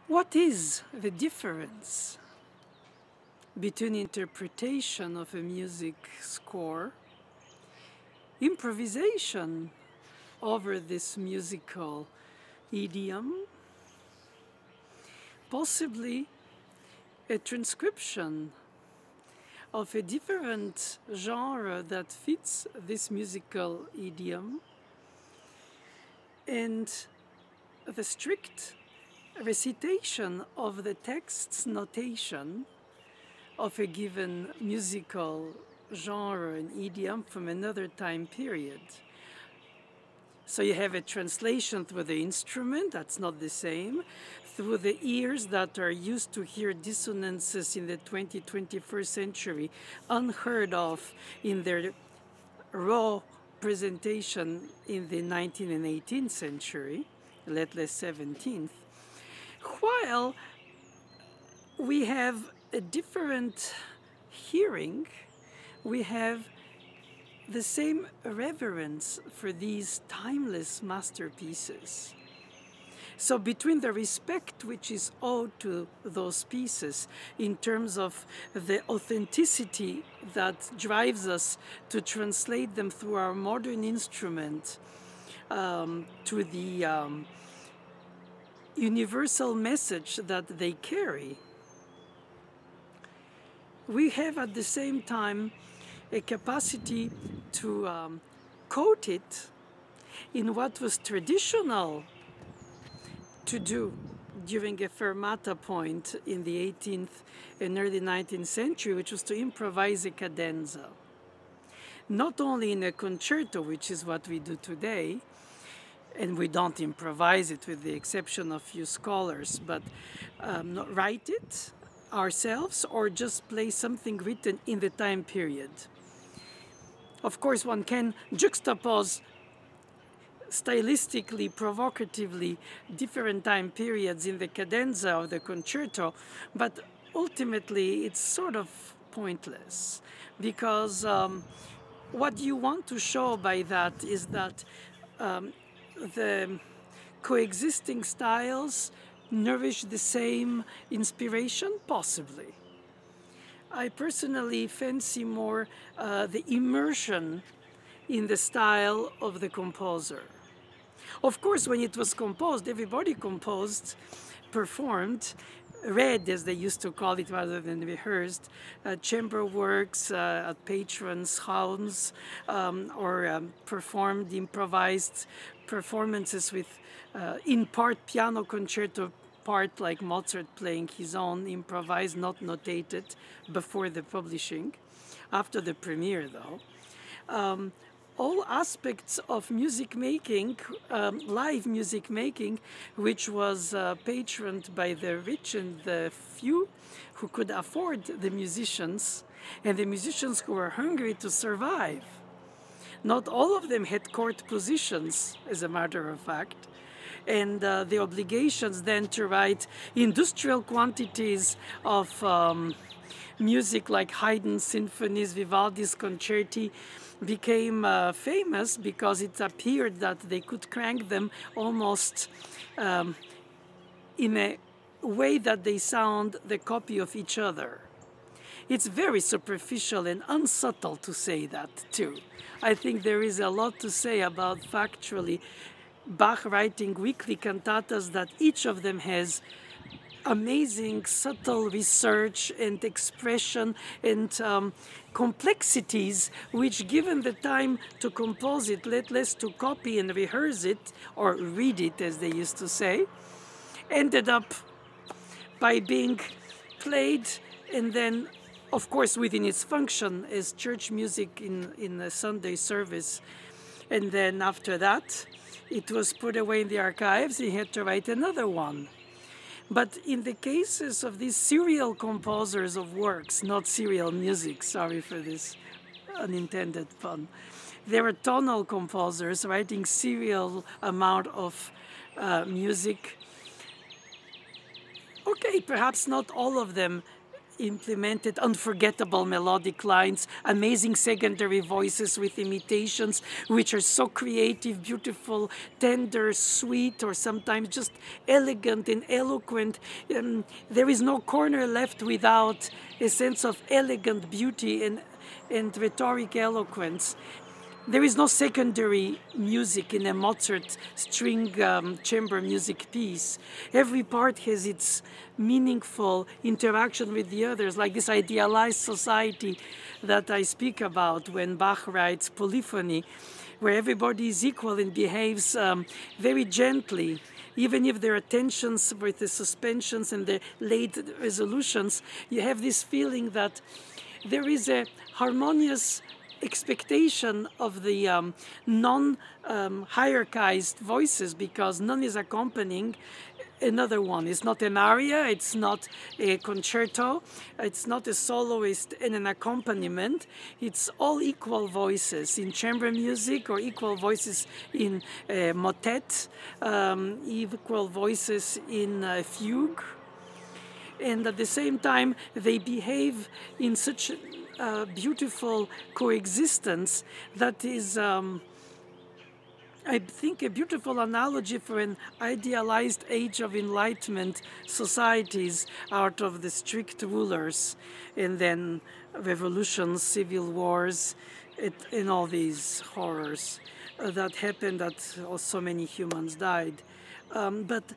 What is the difference between interpretation of a music score, improvisation over this musical idiom, possibly a transcription of a different genre that fits this musical idiom, and the strict recitation of the text's notation of a given musical genre and idiom from another time period. So you have a translation through the instrument, that's not the same, through the ears that are used to hear dissonances in the 20th, 21st century, unheard of in their raw presentation in the 19th and 18th century, let less 17th, while we have a different hearing, we have the same reverence for these timeless masterpieces. So between the respect which is owed to those pieces in terms of the authenticity that drives us to translate them through our modern instrument to the universal message that they carry, we have at the same time a capacity to coat it in what was traditional to do during a fermata point in the 18th and early 19th century, which was to improvise a cadenza. Not only in a concerto, which is what we do today, and we don't improvise it with the exception of few scholars, but write it ourselves or just play something written in the time period. Of course, one can juxtapose stylistically, provocatively, different time periods in the cadenza or the concerto, but ultimately it's sort of pointless because what you want to show by that is that the coexisting styles nourish the same inspiration, possibly. I personally fancy more the immersion in the style of the composer. Of course, when it was composed, everybody composed, performed, read, as they used to call it rather than rehearsed, chamber works at patrons' homes, or performed improvised performances with, in part, piano concerto, part like Mozart playing his own, improvised, not notated, before the publishing. After the premiere, though. All aspects of music making, live music making, which was patroned by the rich and the few who could afford the musicians, and the musicians who were hungry to survive. Not all of them had court positions, as a matter of fact, and the obligations then to write industrial quantities of music like Haydn's symphonies, Vivaldi's concerti, became famous because it appeared that they could crank them almost in a way that they sound the copy of each other. It's very superficial and unsubtle to say that too. I think there is a lot to say about factually Bach writing weekly cantatas that each of them has amazing subtle research and expression and complexities which, given the time to compose it, let less to copy and rehearse it, or read it as they used to say, ended up by being played and then, of course, within its function as church music in a Sunday service. And then after that, it was put away in the archives. He had to write another one. But in the cases of these serial composers of works, not serial music, sorry for this unintended pun, there were tonal composers writing serial amount of music. Okay, perhaps not all of them implemented unforgettable melodic lines, amazing secondary voices with imitations, which are so creative, beautiful, tender, sweet, or sometimes just elegant and eloquent. There is no corner left without a sense of elegant beauty and rhetoric eloquence. There is no secondary music in a Mozart string chamber music piece. Every part has its meaningful interaction with the others, like this idealized society that I speak about when Bach writes polyphony, where everybody is equal and behaves very gently. Even if there are tensions with the suspensions and the late resolutions, you have this feeling that there is a harmonious expectation of the non-hierarchized voices, because none is accompanying another one. It's not an aria, it's not a concerto, it's not a soloist and an accompaniment. It's all equal voices in chamber music, or equal voices in motet, equal voices in fugue. And at the same time, they behave in such beautiful coexistence that is, I think, a beautiful analogy for an idealized age of enlightenment societies out of the strict rulers, and then revolutions, civil wars, and all these horrors that happened, that so many humans died. But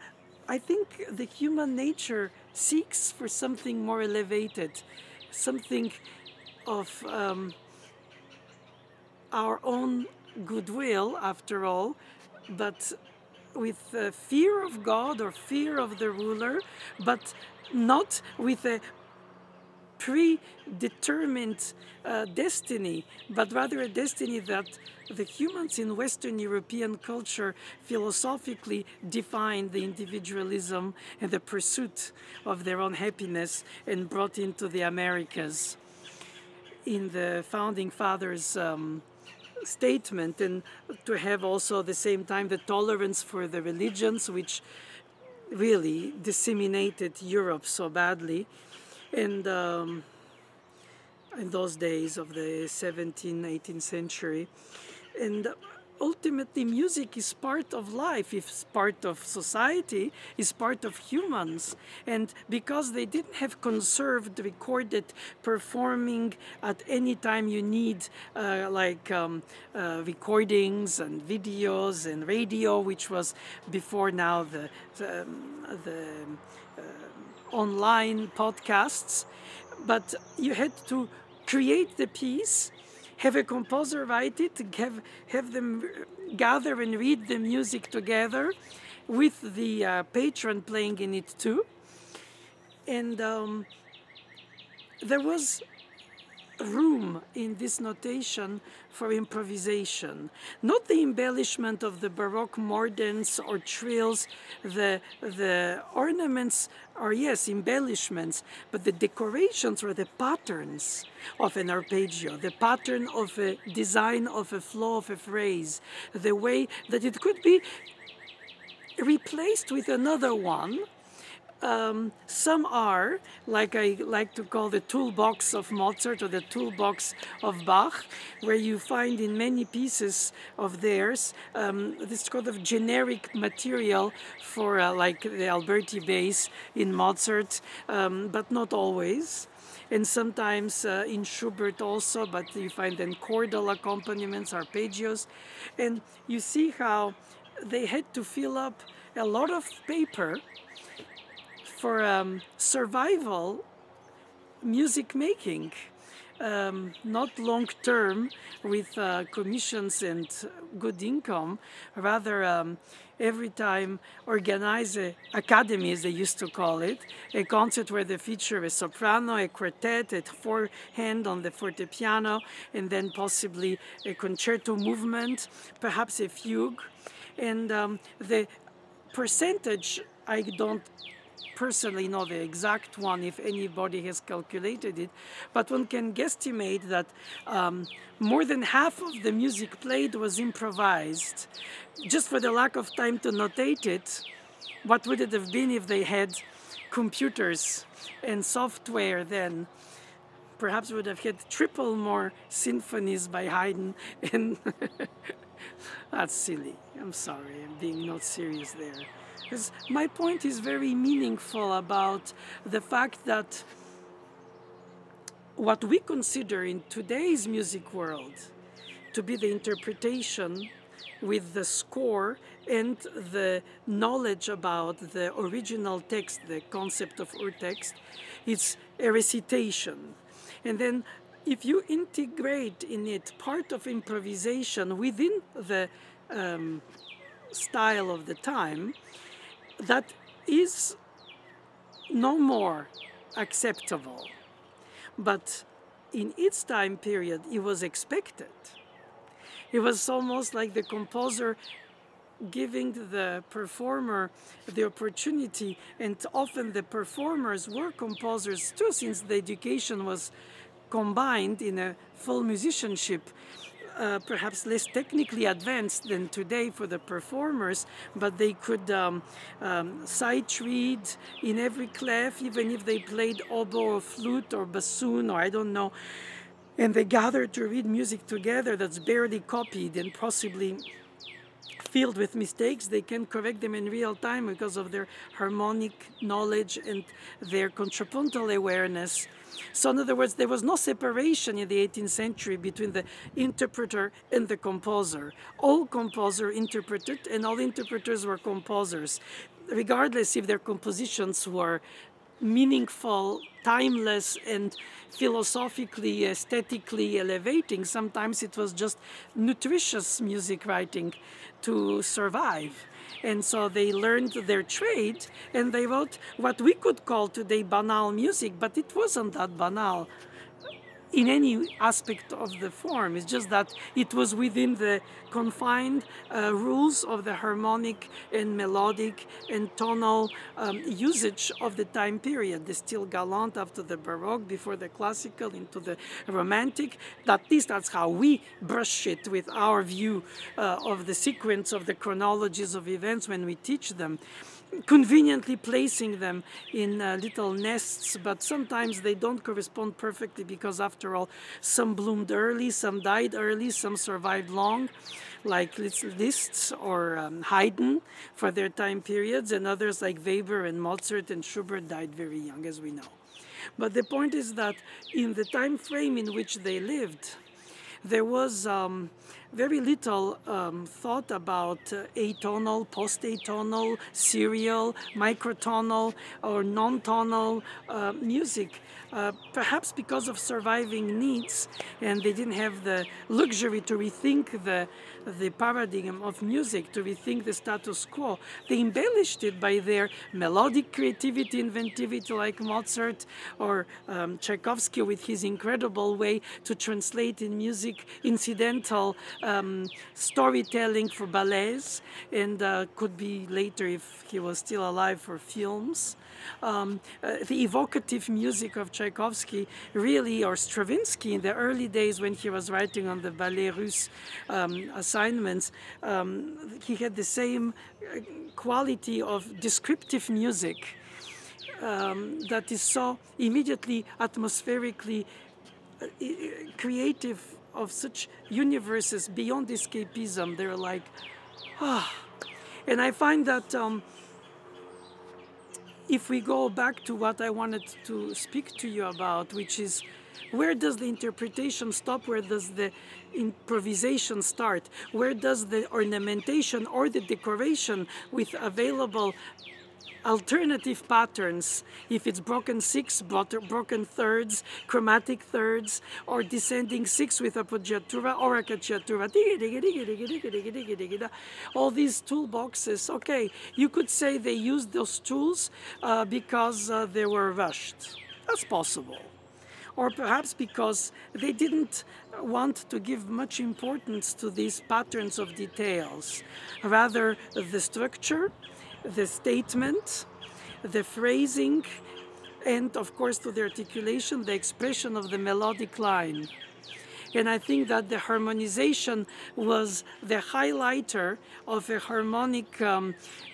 I think the human nature seeks for something more elevated, something of our own goodwill, after all, but with fear of God or fear of the ruler, but not with a predetermined destiny, but rather a destiny that the humans in Western European culture philosophically define the individualism and the pursuit of their own happiness, and brought into the Americas in the Founding Fathers' statement, and to have also at the same time the tolerance for the religions, which really disseminated Europe so badly. And in those days of the 17th, 18th century. And ultimately, music is part of life, it's part of society, it's part of humans. And because they didn't have conserved, recorded, performing at any time you need, recordings and videos and radio, which was before now the online podcasts, but you had to create the piece, have a composer write it, have them gather and read the music together with the patron playing in it too. And there was room in this notation for improvisation, not the embellishment of the Baroque mordents or trills. The ornaments are, yes, embellishments, but the decorations or the patterns of an arpeggio, the pattern of a design of a flow of a phrase, the way that it could be replaced with another one. Some are, like I like to call the toolbox of Mozart or the toolbox of Bach, where you find in many pieces of theirs this kind of generic material for like the Alberti bass in Mozart, but not always. And sometimes in Schubert also, but you find then chordal accompaniments, arpeggios. And you see how they had to fill up a lot of paper for survival music making, not long term with commissions and good income, rather every time organize a academy, as they used to call it, a concert where they feature a soprano, a quartet, a four-hand on the fortepiano, and then possibly a concerto movement, perhaps a fugue. And the percentage, I don't personally know the exact one, if anybody has calculated it, but one can guesstimate that more than half of the music played was improvised. Just for the lack of time to notate it, what would it have been if they had computers and software, then perhaps we would have had triple more symphonies by Haydn. And that's silly. I'm sorry, I'm being not serious there. Because my point is very meaningful about the fact that what we consider in today's music world to be the interpretation with the score and the knowledge about the original text, the concept of urtext, it's a recitation. And then if you integrate in it part of improvisation within the style of the time, that is no more acceptable. But in its time period, it was expected. It was almost like the composer giving the performer the opportunity, and often the performers were composers too, since the education was combined in a full musicianship, perhaps less technically advanced than today for the performers, but they could sight read in every clef, even if they played oboe or flute or bassoon or I don't know, and they gathered to read music together that's barely copied and possibly filled with mistakes. They can correct them in real time because of their harmonic knowledge and their contrapuntal awareness. So in other words, there was no separation in the 18th century between the interpreter and the composer. All composers interpreted and all interpreters were composers, regardless if their compositions were meaningful, timeless, and philosophically, aesthetically elevating. Sometimes it was just nutritious music writing to survive. And so they learned their trade and they wrote what we could call today banal music, but it wasn't that banal in any aspect of the form. It's just that it was within the confined rules of the harmonic and melodic and tonal usage of the time period. The style galant after the Baroque, before the classical, into the romantic. At least that's how we brush it with our view of the sequence of the chronologies of events when we teach them, conveniently placing them in little nests, but sometimes they don't correspond perfectly because after all, some bloomed early, some died early, some survived long, like Liszt or Haydn for their time periods, and others like Weber and Mozart and Schubert died very young, as we know. But the point is that in the time frame in which they lived, there was very little thought about atonal, post-atonal, serial, microtonal, or non-tonal music. Perhaps because of surviving needs, and they didn't have the luxury to rethink the paradigm of music, to rethink the status quo. They embellished it by their melodic creativity, inventivity, like Mozart, or Tchaikovsky with his incredible way to translate in music incidental storytelling for ballets, and could be later, if he was still alive, for films. The evocative music of Tchaikovsky really, or Stravinsky in the early days when he was writing on the Ballet Russe assignments, he had the same quality of descriptive music that is so immediately atmospherically creative, of such universes beyond escapism. They're like, ah. And I find that if we go back to what I wanted to speak to you about, which is where does the interpretation stop? Where does the improvisation start? Where does the ornamentation or the decoration with available alternative patterns, if it's broken six, broken thirds, chromatic thirds, or descending six with appoggiatura or a cacciatura, all these toolboxes, okay, you could say they used those tools because they were rushed. That's possible. Or perhaps because they didn't want to give much importance to these patterns of details. Rather, the structure, the statement, the phrasing, and of course to the articulation, the expression of the melodic line. And I think that the harmonization was the highlighter of a harmonic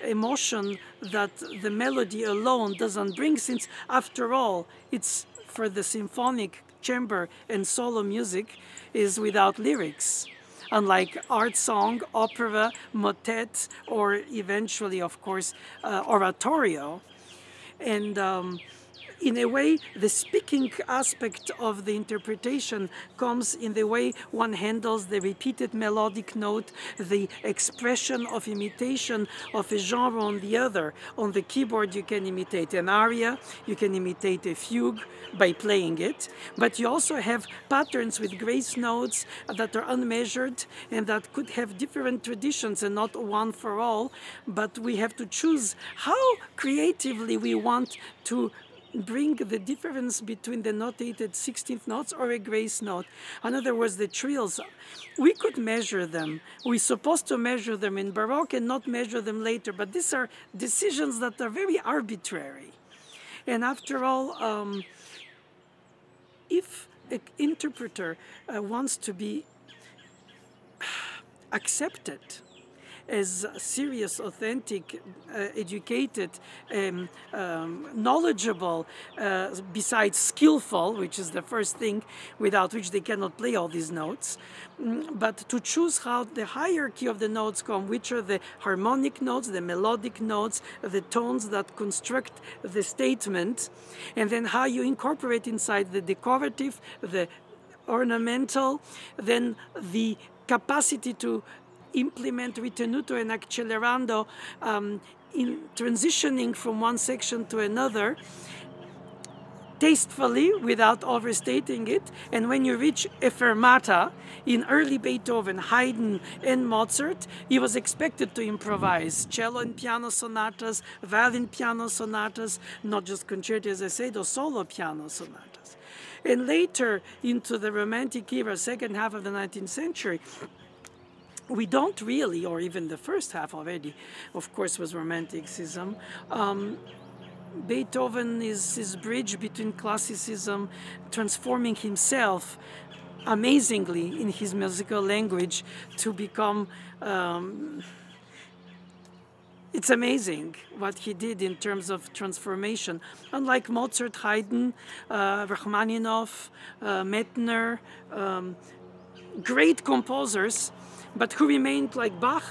emotion that the melody alone doesn't bring, since after all, it's for the symphonic chamber and solo music is without lyrics. Unlike art song, opera, motet, or eventually, of course, oratorio. And in a way, the speaking aspect of the interpretation comes in the way one handles the repeated melodic note, the expression of imitation of a genre on the other. On the keyboard, you can imitate an aria, you can imitate a fugue by playing it, but you also have patterns with grace notes that are unmeasured and that could have different traditions and not one for all, but we have to choose how creatively we want to bring the difference between the notated 16th notes or a grace note. In other words, the trills, we could measure them. We're supposed to measure them in Baroque and not measure them later, but these are decisions that are very arbitrary. And after all, if an interpreter wants to be accepted as serious, authentic, educated, knowledgeable, besides skillful, which is the first thing without which they cannot play all these notes, but to choose how the hierarchy of the notes come, which are the harmonic notes, the melodic notes, the tones that construct the statement, and then how you incorporate inside the decorative, the ornamental, then the capacity to implement ritenuto and accelerando in transitioning from one section to another tastefully without overstating it. And when you reach a fermata in early Beethoven, Haydn, and Mozart, he was expected to improvise cello and piano sonatas, violin piano sonatas, not just concerti, as I said, or solo piano sonatas. And later into the Romantic era, second half of the 19th century, we don't really, or even the first half already, of course, was Romanticism. Beethoven is his bridge between classicism, transforming himself amazingly in his musical language to become. It's amazing what he did in terms of transformation. Unlike Mozart, Haydn, Rachmaninoff, Mettner, great composers, but who remained like Bach,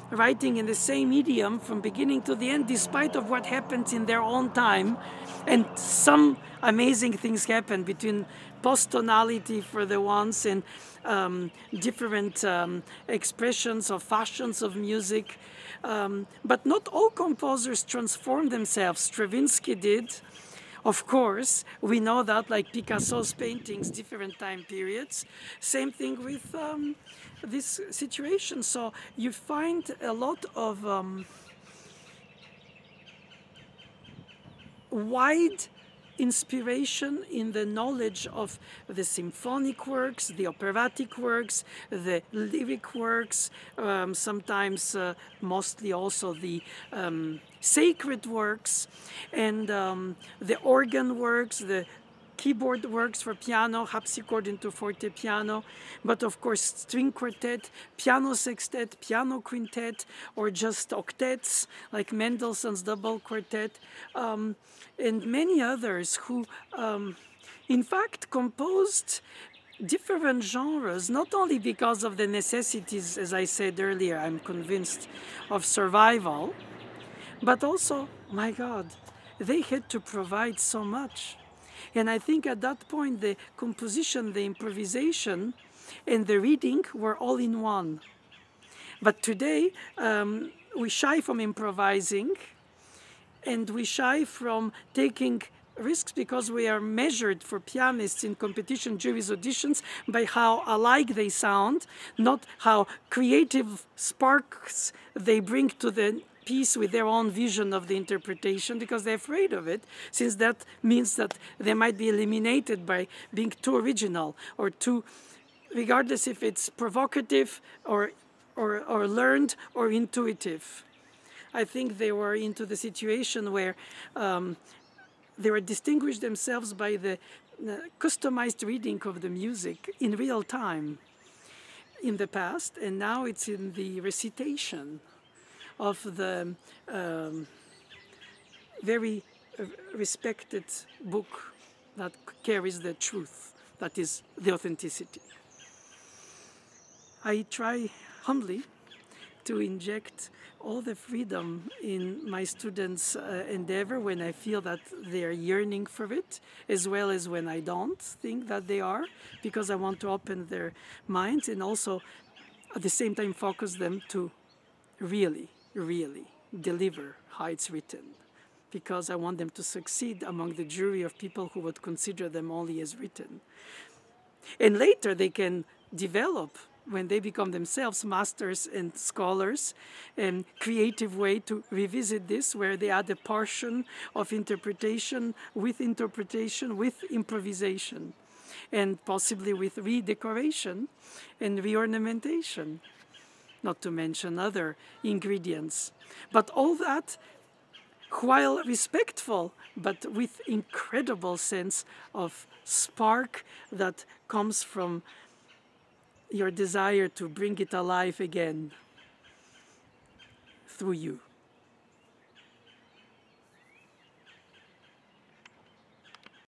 writing in the same idiom from beginning to the end, despite of what happens in their own time. And some amazing things happen between post-tonality for the ones and different expressions of fashions of music. But not all composers transform themselves. Stravinsky did. Of course, we know that, like Picasso's paintings, different time periods. Same thing with this situation. So you find a lot of wide inspiration in the knowledge of the symphonic works, the operatic works, the lyric works, sometimes mostly also the sacred works, and the organ works, the keyboard works for piano, harpsichord into forte piano, but of course string quartet, piano sextet, piano quintet, or just octets like Mendelssohn's double quartet, and many others who in fact composed different genres, not only because of the necessities, as I said earlier, I'm convinced, of survival, but also, my God, they had to provide so much. And I think at that point, the composition, the improvisation, and the reading were all in one. But today, we shy from improvising, and we shy from taking risks because we are measured for pianists in competition juries auditions by how alike they sound, not how creative sparks they bring to the piece with their own vision of the interpretation, because they're afraid of it, since that means that they might be eliminated by being too original or too, regardless if it's provocative or learned or intuitive. I think they were into the situation where they were distinguished themselves by the customized reading of the music in real time in the past, and now it's in the recitation of the very respected book that carries the truth, that is the authenticity. I try humbly to inject all the freedom in my students' endeavor when I feel that they are yearning for it, as well as when I don't think that they are, because I want to open their minds and also at the same time focus them to really, really deliver how it's written, because I want them to succeed among the jury of people who would consider them only as written. And later they can develop, when they become themselves masters and scholars, and creative way to revisit this, where they add a portion of interpretation, with improvisation, and possibly with redecoration and reornamentation, not to mention other ingredients. But all that while respectful, but with incredible sense of spark that comes from your desire to bring it alive again through you.